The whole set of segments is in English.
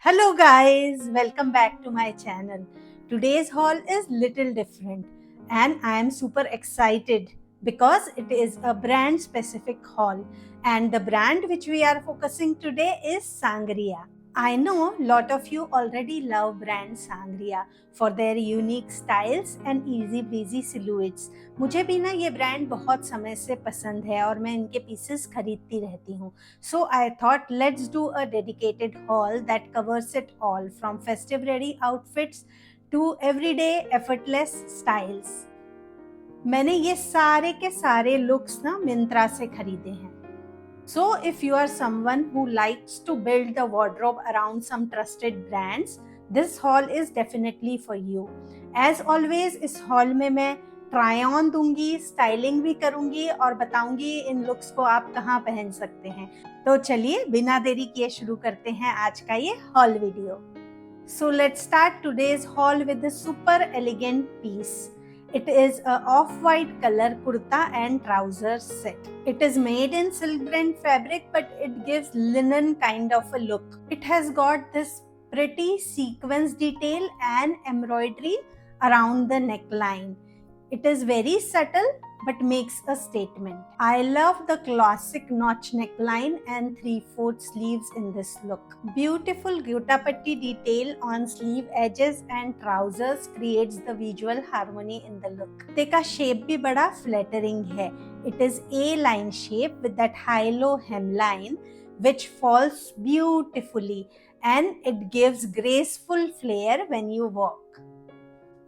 Hello guys, welcome back to my channel. Today's haul is little different and I am super excited because it is a brand specific haul and the brand which we are focusing today is Sangria. I know lot of you already love brand Sangria for their unique styles and easy breezy silhouettes. मुझे भी ना ये brand बहुत समय से पसंद है और मैं इनके पीसेस खरीदती रहती हूँ. So I thought let's do a dedicated haul that covers it all from festive ready outfits to everyday effortless styles. मैंने ये सारे के सारे लुक्स ना मिंत्रा से खरीदे हैं. So if you are someone who likes to build the wardrobe around some trusted brands, this haul is definitely for you. As always, इस haul में मैं ट्राई ऑन दूंगी, स्टाइलिंग भी करूंगी और बताऊंगी इन लुक्स को आप कहाँ पहन सकते हैं. तो चलिए बिना देरी किए शुरू करते हैं आज का ये haul video. So let's start today's haul with a super elegant piece. It is a off-white color kurta and trousers set. It is made in silk blend fabric but it gives linen kind of a look. It has got this pretty sequence detail and embroidery around the neckline. It is very subtle but makes a statement. I love the classic notch neckline and 3/4 sleeves in this look. Beautiful gottapatti detail on sleeve edges and trousers creates the visual harmony in the look. कुर्ते का shape भी बड़ा flattering है. It is A-line shape with that high-low hemline which falls beautifully and it gives graceful flair when you walk.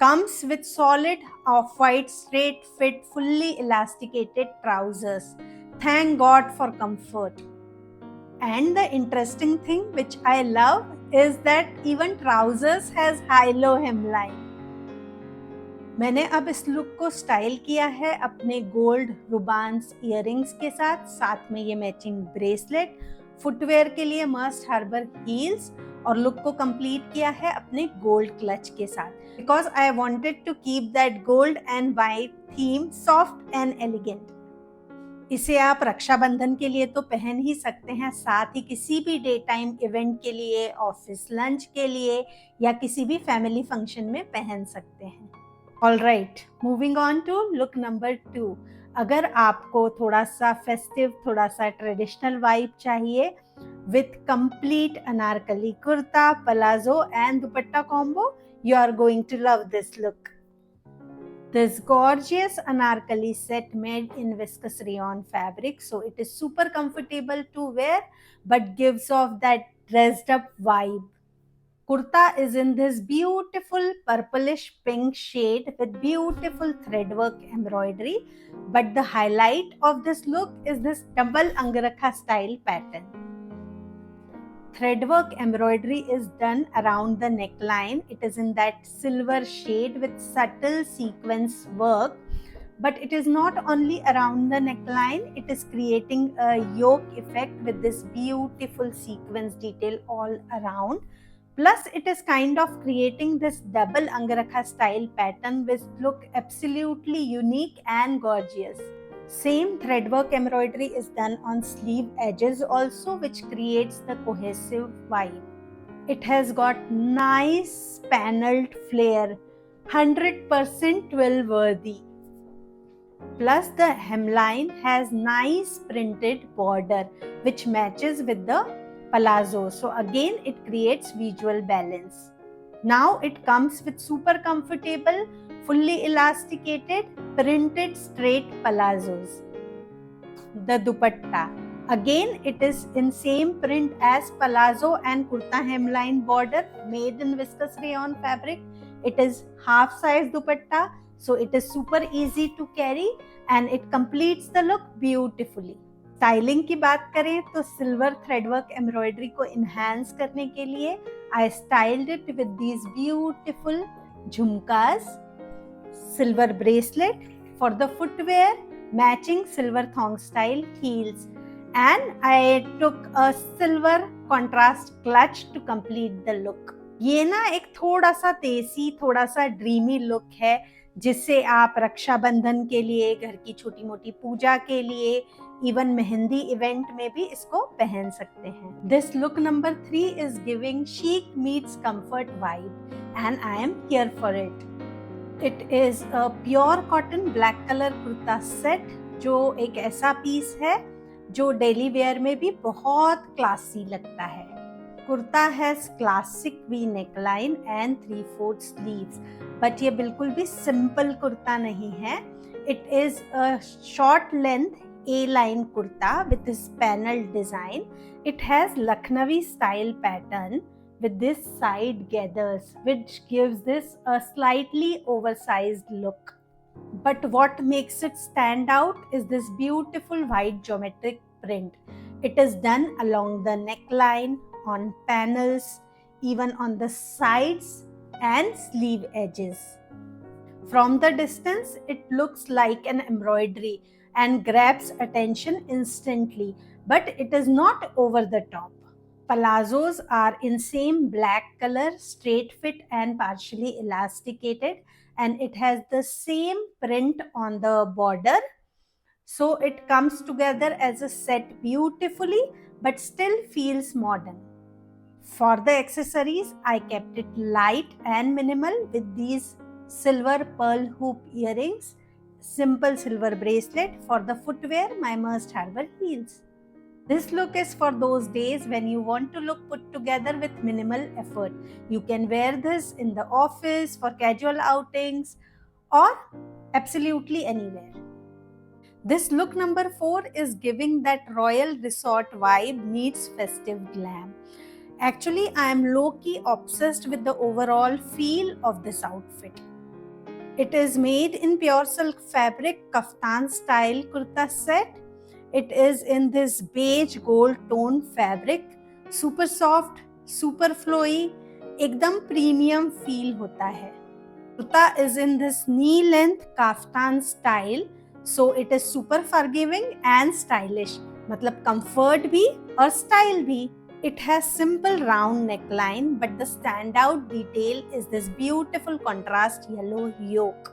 Comes with solid off-white straight fit fully elasticated trousers. Thank God for comfort. And the interesting thing which I love is that even trousers has high-low hemline. मैंने अब इस look को style किया है अपने gold रुबान्स earrings के साथ. साथ में ये मैचिंग ब्रेसलेट, फुटवेयर के लिए मस्ट हार्बर हील्स और लुक को कंप्लीट किया है अपने गोल्ड क्लच के साथ. Because I wanted to keep that gold and white theme soft and elegant. इसे आप रक्षाबंधन के लिए तो पहन ही सकते हैं, साथ ही किसी भी डे टाइम इवेंट के लिए, ऑफिस लंच के लिए या किसी भी फैमिली फंक्शन में पहन सकते हैं. Alright, moving on to look number 2. अगर आपको थोड़ा सा फेस्टिव, थोड़ा सा ट्रेडिशनल वाइब चाहिए with complete anarkali kurta, palazzo and dupatta combo, you are going to love this look. This gorgeous anarkali set made in viscous rayon fabric, so it is super comfortable to wear but gives off that dressed up vibe. Kurta is in this beautiful purplish pink shade with beautiful threadwork embroidery, but the highlight of this look is this double angrakha style pattern. Threadwork embroidery is done around the neckline. It is in that silver shade with subtle sequence work, but it is not only around the neckline, it is creating a yoke effect with this beautiful sequence detail all around. Plus it is kind of creating this double angrakha style pattern which look absolutely unique and gorgeous. Same threadwork embroidery is done on sleeve edges also, which creates the cohesive vibe. It has got nice paneled flare, 100% twill worthy. Plus the hemline has nice printed border which matches with the palazzo. So again it creates visual balance. Now it comes with super comfortable, fully elasticated, printed straight palazzos. The dupatta. Again, it is in same print as palazzo and kurta hemline border made in viscous rayon fabric. It is half size dupatta, so it is super easy to carry and it completes the look beautifully. Styling की बात करें तो silver threadwork embroidery को enhance करने के लिए I styled it with these beautiful jhumkas, silver bracelet for the footwear, matching silver thong style heels, and I took a silver contrast clutch to complete the look. ये ना एक थोड़ा सा देसी, थोड़ा सा ड्रीमी लुक है जिससे आप रक्षाबंधन के लिए, घर की छोटी मोटी पूजा के लिए, इवन मेहंदी इवेंट में भी इसको पहन सकते हैं। This look number 3 is giving chic meets comfort vibe and I am here for it. It is a pure cotton black color kurta set, जो एक ऐसा पीस है जो डेली वेयर में भी बहुत क्लासी लगता है। Kurta has classic we neckline and 3/4 sleeves, but ये बिल्कुल भी सिंपल कुर्ता नहीं है। It is a short length A-line kurta with this panel design. It has Lucknowi style pattern with this side gathers, which gives this a slightly oversized look. But what makes it stand out is this beautiful white geometric print. It is done along the neckline, on panels, even on the sides and sleeve edges. From the distance, it looks like an embroidery and grabs attention instantly, but it is not over the top. Palazzos are in same black color, straight fit and partially elasticated, and it has the same print on the border. So it comes together as a set beautifully, but still feels modern. For the accessories, I kept it light and minimal with these silver pearl hoop earrings, simple silver bracelet. For the footwear, my must-have were heels. This look is for those days when you want to look put together with minimal effort. You can wear this in the office, for casual outings, or absolutely anywhere. This look number 4 is giving that royal resort vibe meets festive glam. Actually, I am low-key obsessed with the overall feel of this outfit. It is made in pure silk fabric, kaftan style kurta set. It is in this beige gold tone fabric, super soft, super flowy, एकदम premium feel होता है. Kurta is in this knee length kaftan style, so it is super forgiving and stylish. मतलब comfort भी और style भी. It has simple round neckline, but the standout detail is this beautiful contrast yellow yoke.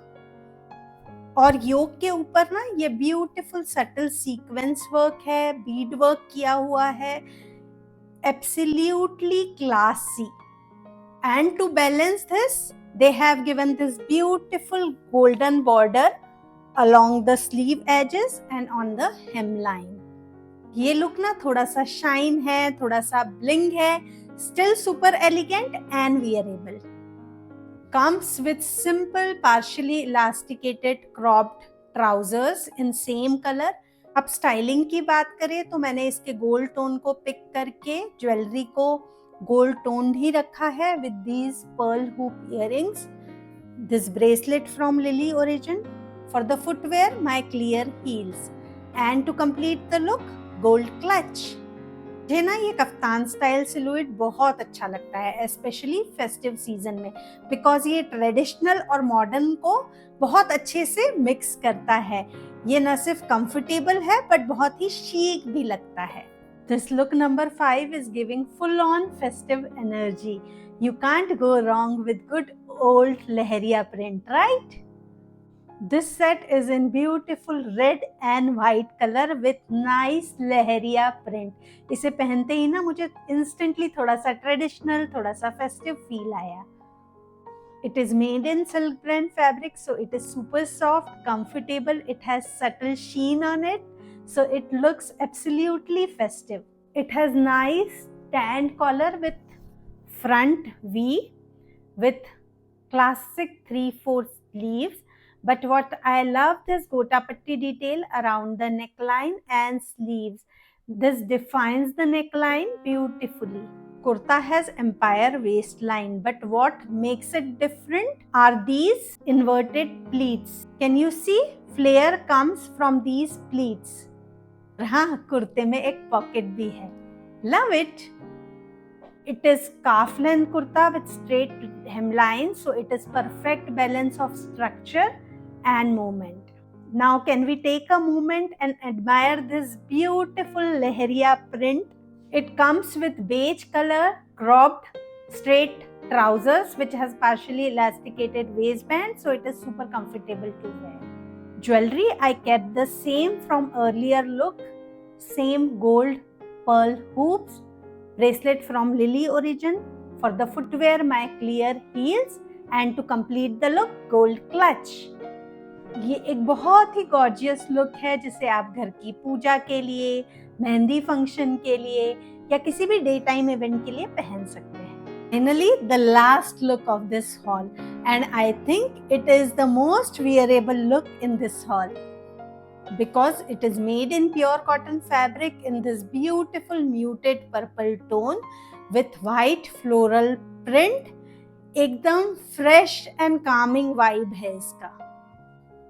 और योक के ऊपर ना ये beautiful subtle sequence work है, बीड वर्क किया हुआ है, absolutely classy. And to balance this, they have given this beautiful golden border along the sleeve edges and on the hemline. ये लुक ना थोड़ा सा शाइन है, थोड़ा सा ब्लिंग है, still super elegant and wearable. Comes with simple partially elasticated cropped trousers in same color. अब styling की बात करें तो मैंने इसके गोल्ड टोन को पिक करके ज्वेलरी को गोल्ड टोन ही रखा है with these pearl hoop earrings. This bracelet from Lily Origin. For the footwear, my clear heels. And to complete the look, gold clutch. मुझे ना ये कफ्तान स्टाइल सिलुएट बहुत अच्छा लगता है, स्पेशली फेस्टिव सीजन में, बिकॉज ये ट्रेडिशनल और मॉडर्न को बहुत अच्छे से मिक्स करता है. ये न सिर्फ कंफर्टेबल है बट बहुत ही शीक भी लगता है. This look number 5 is giving full on festive energy. You can't go wrong with good old leheriya print, right? This set is in beautiful red and white color with nice leheriya print. इसे पहनते ही ना मुझे instantly थोड़ा सा traditional, थोड़ा सा festive feel आया. It is made in silk blend fabric, so it is super soft, comfortable. It has subtle sheen on it, so it looks absolutely festive. It has nice tanned collar with front V with classic 3/4 sleeves. But what I love this gotapatti detail around the neckline and sleeves. This defines the neckline beautifully. Kurta has empire waistline, but what makes it different are these inverted pleats. Can you see? Flare comes from these pleats. हाँ, कुर्ते में एक pocket भी है. Love it. It is calf length kurta with straight hemline, so it is perfect balance of structure and movement. Now can we take a moment and admire this beautiful lehriya print? It comes with beige color, cropped straight trousers which has partially elasticated waistband, so it is super comfortable to wear. Jewelry, I kept the same from earlier look, same gold pearl hoops, bracelet from Lily Origin. For the footwear, my clear heels, and to complete the look, gold clutch. ये एक बहुत ही gorgeous look है जिसे आप घर की पूजा के लिए, मेहंदी फंक्शन के लिए या किसी भी डे टाइम इवेंट के लिए पहन सकते हैं. Finally, the last look of this haul, and I think it is the most wearable look in this haul because it is made in pure cotton fabric in this beautiful muted purple tone with white floral print. एकदम fresh and calming vibe है इसका.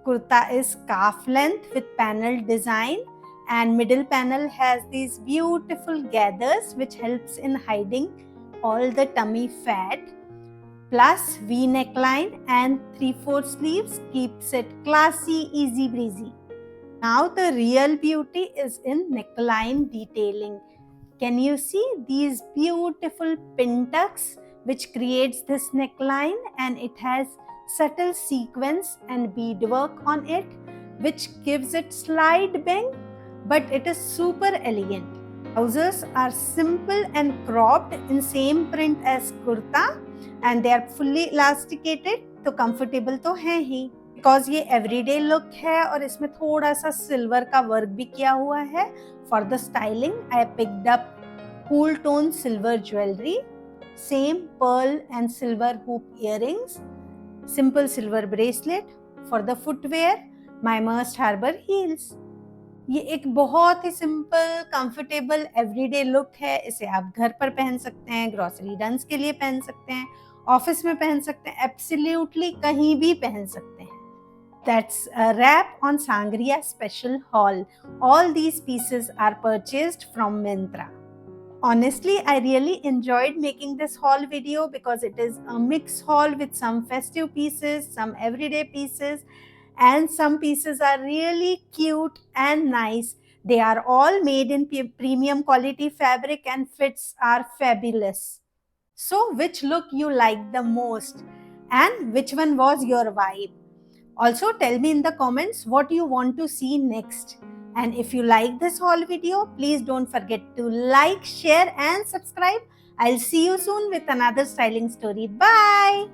Kurta is calf length with panel design, and middle panel has these beautiful gathers which helps in hiding all the tummy fat. Plus V neckline and 3/4 sleeves keeps it classy, easy breezy. Now the real beauty is in neckline detailing. Can you see these beautiful pin tucks which creates this neckline, and it has subtle sequence and beadwork on it which gives it slight bang, but it is super elegant. Trousers are simple and cropped in same print as kurta, and they are fully elasticated, तो comfortable तो है ही. Because ये everyday look है और इसमें थोड़ा सा silver का वर्क भी किया हुआ है. For the styling, I picked up cool tone silver jewelry, same pearl and silver hoop earrings, simple silver bracelet. For the footwear, my Must Harbor heels. ये एक बहुत ही सिंपल, कंफर्टेबल एवरीडे लुक है. इसे आप घर पर पहन सकते हैं, ग्रोसरी रन्स के लिए पहन सकते हैं, ऑफिस में पहन सकते हैं, एब्सोल्युटली कहीं भी पहन सकते हैं. That's a wrap on Sangria special haul. All these pieces are purchased from Myntra. Honestly, I really enjoyed making this haul video because it is a mix haul with some festive pieces, some everyday pieces, and some pieces are really cute and nice. They are all made in premium quality fabric and fits are fabulous. So, which look you liked the most and which one was your vibe? Also, tell me in the comments what you want to see next. And if you like this haul video, please don't forget to like, share and subscribe. I'll see you soon with another styling story. Bye!